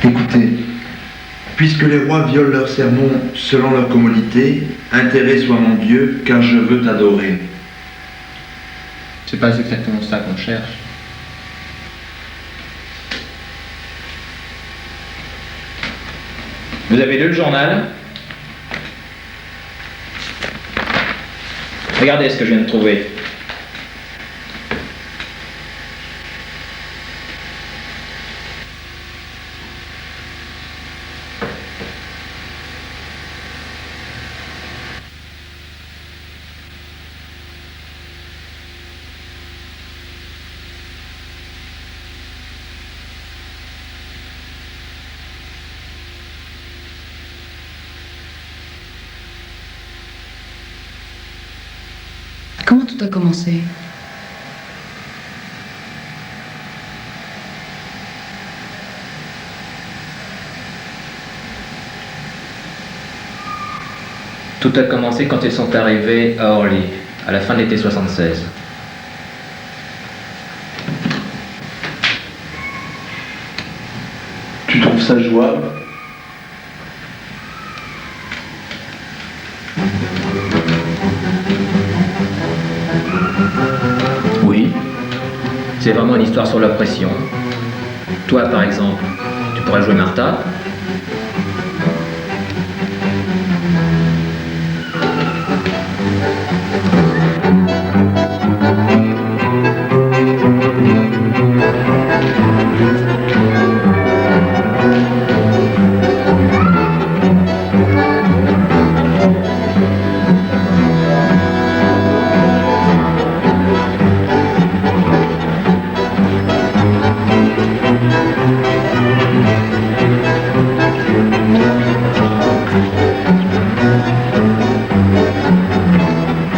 Écoutez, puisque les rois violent leurs sermons selon leur commodité, intérêt soit mon Dieu, car je veux t'adorer. C'est pas exactement ça qu'on cherche. Vous avez lu le journal? Regardez ce que je viens de trouver. Comment tout a commencé? Tout a commencé quand ils sont arrivés à Orly, à la fin de l'été 76. Tu trouves ça jouable? Oui. C'est vraiment une histoire sur l'oppression. Toi, par exemple, tu pourrais jouer Martha.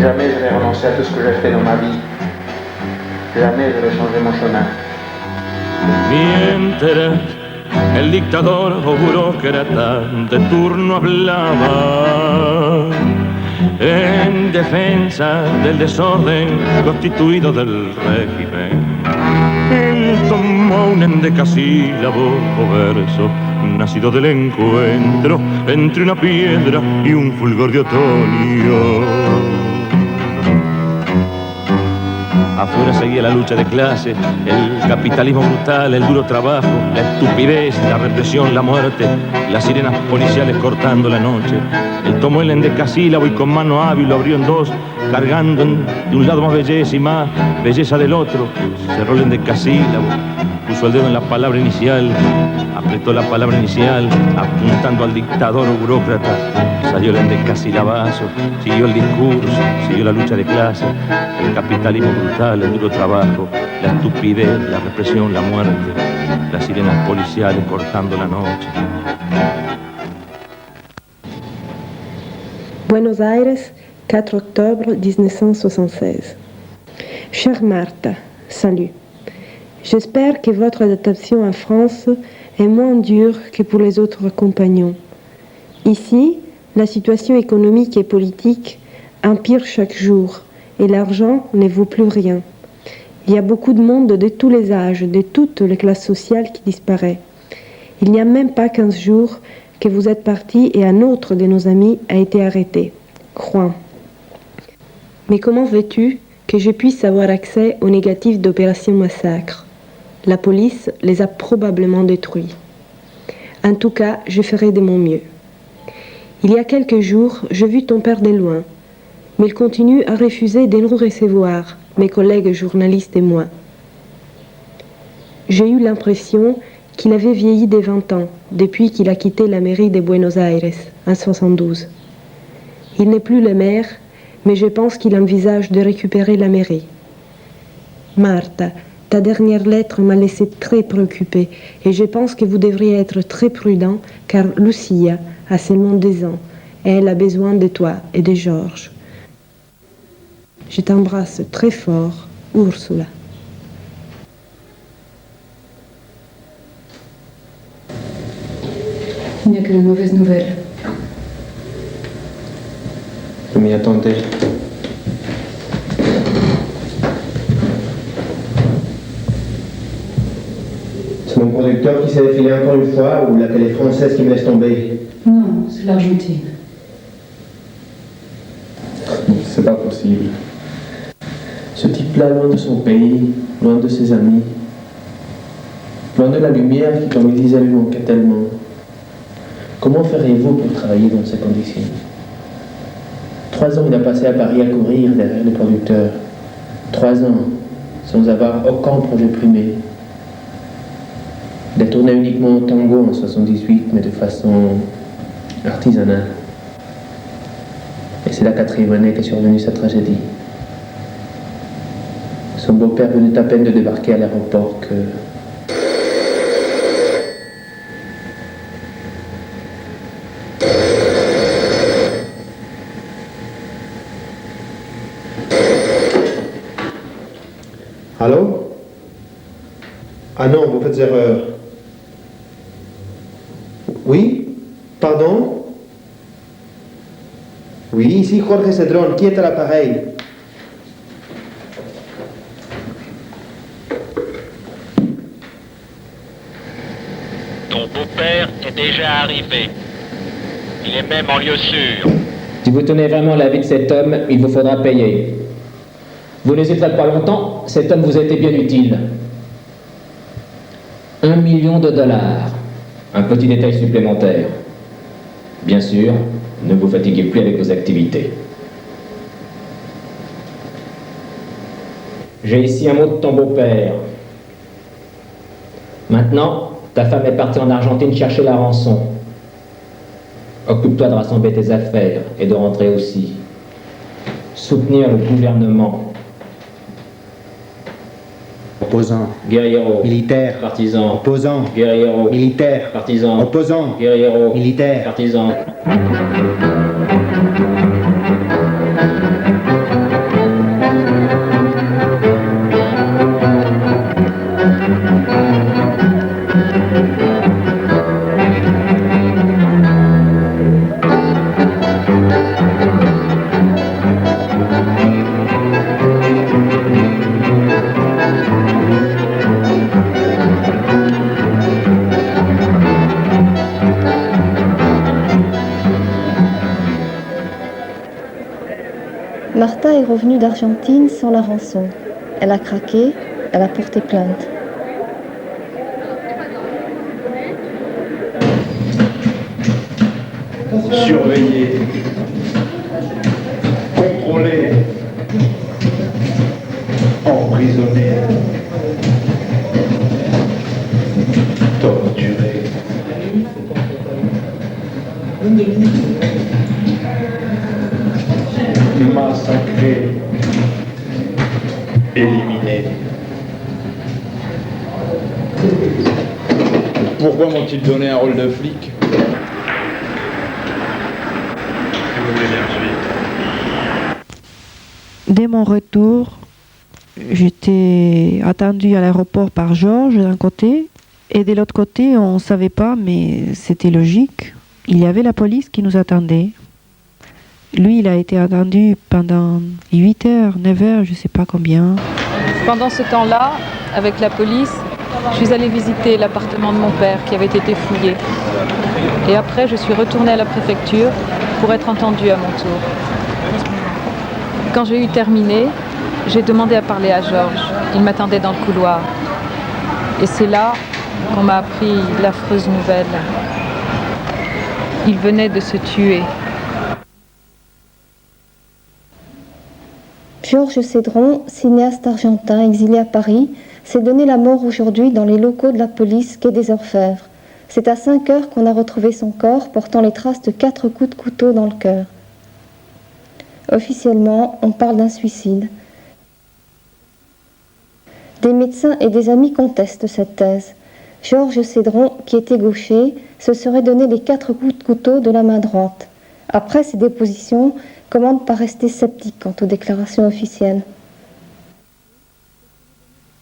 Jamais je vais renoncer à tout ce que j'ai fait dans ma vie. Jamais je vais changer mon chemin. Mientras el dictador o burócrata de turno hablaba en defensa del desorden constituido del régimen, él tomó un endecasílabo o verso nacido del encuentro entre una piedra y un fulgor de otoño. Afuera seguía la lucha de clase, el capitalismo brutal, el duro trabajo, la estupidez, la represión, la muerte, las sirenas policiales cortando la noche. Él tomó el endecasílabo y con mano hábil lo abrió en dos, cargando de un lado más belleza y más belleza del otro. Cerró el endecasílabo, puso el dedo en la palabra inicial, apretó la palabra inicial, apuntando al dictador o burócrata. Salió el endecasilabazo, siguió el discurso, siguió la lucha de clase, el capitalismo brutal, el duro trabajo, la estupidez, la represión, la muerte, las sirenas policiales cortando la noche. Buenos Aires, 4 octobre 1976. Chère Martha, salut. J'espère que votre adaptation en France est moins dure que pour les autres compagnons. Ici, la situation économique et politique empire chaque jour et l'argent ne vaut plus rien. Il y a beaucoup de monde de tous les âges, de toutes les classes sociales qui disparaît. Il n'y a même pas 15 jours que vous êtes parti et un autre de nos amis a été arrêté. Juan. Mais comment veux-tu que je puisse avoir accès aux négatifs d'Opération Massacre? La police les a probablement détruits. En tout cas, je ferai de mon mieux. Il y a quelques jours, j'ai vu ton père de loin, mais il continue à refuser de nous recevoir, mes collègues journalistes et moi. J'ai eu l'impression qu'il avait vieilli de 20 ans depuis qu'il a quitté la mairie de Buenos Aires en 72. Il n'est plus le maire, mais je pense qu'il envisage de récupérer la mairie. Martha, ta dernière lettre m'a laissé très préoccupée et je pense que vous devriez être très prudent car Lucia a seulement 2 ans et elle a besoin de toi et de Georges. Je t'embrasse très fort, Ursula. Il n'y a que de mauvaises nouvelles. Je m'y attendais. C'est mon producteur traducteur qui s'est défilé encore une fois ou la télé française qui me laisse tomber? Non, c'est l'Argentine. C'est pas possible. Ce type-là, loin de son pays, loin de ses amis, loin de la lumière qui, comme il disait, lui manquait tellement. Comment feriez-vous pour travailler dans ces conditions? 3 ans, il a passé à Paris à courir derrière les producteurs. 3 ans, sans avoir aucun projet primé. Il a tourné uniquement au tango en 78, mais de façon artisanale. Et c'est la 4e année qu'est survenue sa tragédie. Son beau-père venait à peine de débarquer à l'aéroport que... Allô? Ah non, vous faites erreur. Oui? Pardon? Oui, ici Jorge Cedrón. Qui est à l'appareil? Ton beau-père est déjà arrivé. Il est même en lieu sûr. Si vous tenez vraiment la vie de cet homme, il vous faudra payer. Vous n'hésiterez pas longtemps, cet homme vous a été bien utile. 1 million de dollars. Un petit détail supplémentaire. Bien sûr, ne vous fatiguez plus avec vos activités. J'ai ici un mot de ton beau-père. Maintenant, ta femme est partie en Argentine chercher la rançon. Occupe-toi de rassembler tes affaires et de rentrer aussi. Soutenir le gouvernement. Opposant. Guerriero. Militaire. Partisan. Opposant. Guerriero. Militaire. Partisan. Opposant. Guerriero. Militaire. Partisan. Martha est revenue d'Argentine sans la rançon. Elle a craqué, elle a porté plainte. Surveiller, contrôler, emprisonner, torturer, massacrer, éliminer. Pourquoi m'ont-ils donné un rôle de flic? Dès mon retour, j'étais attendue à l'aéroport par Georges d'un côté, et de l'autre côté, on ne savait pas, mais c'était logique. Il y avait la police qui nous attendait. Lui, il a été attendu pendant 8 heures, 9 heures, je ne sais pas combien. Pendant ce temps-là, avec la police, je suis allée visiter l'appartement de mon père qui avait été fouillé. Et après, je suis retournée à la préfecture pour être entendue à mon tour. Quand j'ai eu terminé, j'ai demandé à parler à Georges. Il m'attendait dans le couloir. Et c'est là qu'on m'a appris l'affreuse nouvelle. Il venait de se tuer. Georges Cedrón, cinéaste argentin exilé à Paris, s'est donné la mort aujourd'hui dans les locaux de la police quai des Orfèvres. C'est à 5 heures qu'on a retrouvé son corps portant les traces de 4 coups de couteau dans le cœur. Officiellement, on parle d'un suicide. Des médecins et des amis contestent cette thèse. Georges Cedrón, qui était gaucher, se serait donné les 4 coups de couteau de la main droite. Après ces dépositions, commande par rester sceptique quant aux déclarations officielles.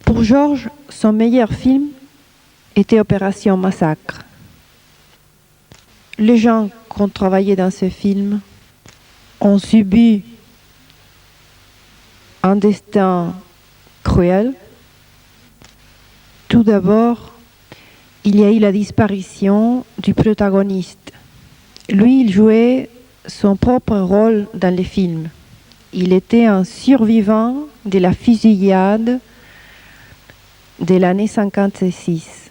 Pour Georges, son meilleur film était Opération Massacre. Les gens qui ont travaillé dans ce film ont subi un destin cruel. Tout d'abord, il y a eu la disparition du protagoniste. Lui, il jouait son propre rôle dans les films. Il était un survivant de la fusillade de l'année 56.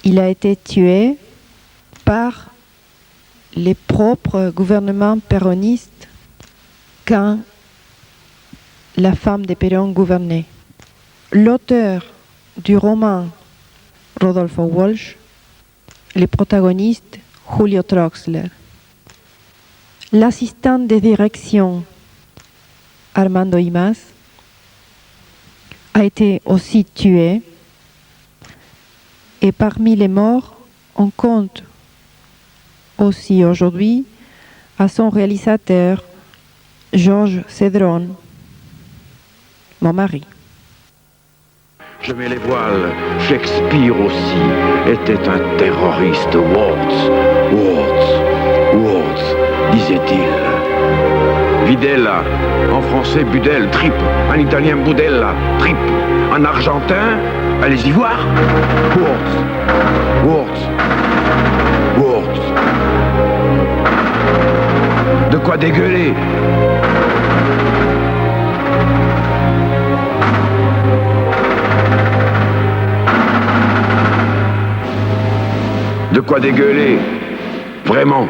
Il a été tué par les propres gouvernements péronistes quand la femme de Perón gouvernait. L'auteur du roman Rodolfo Walsh, le protagoniste Julio Troxler. L'assistant de direction Armando Imaz a été aussi tué et parmi les morts, on compte aussi aujourd'hui à son réalisateur Georges Cedron, mon mari. Je mets les voiles. Shakespeare aussi était un terroriste. Words, disait-il. Videla, en français Budel, tripe. En italien Budella, tripe. En argentin, allez-y voir. Words. De quoi dégueuler. De quoi dégueuler, vraiment.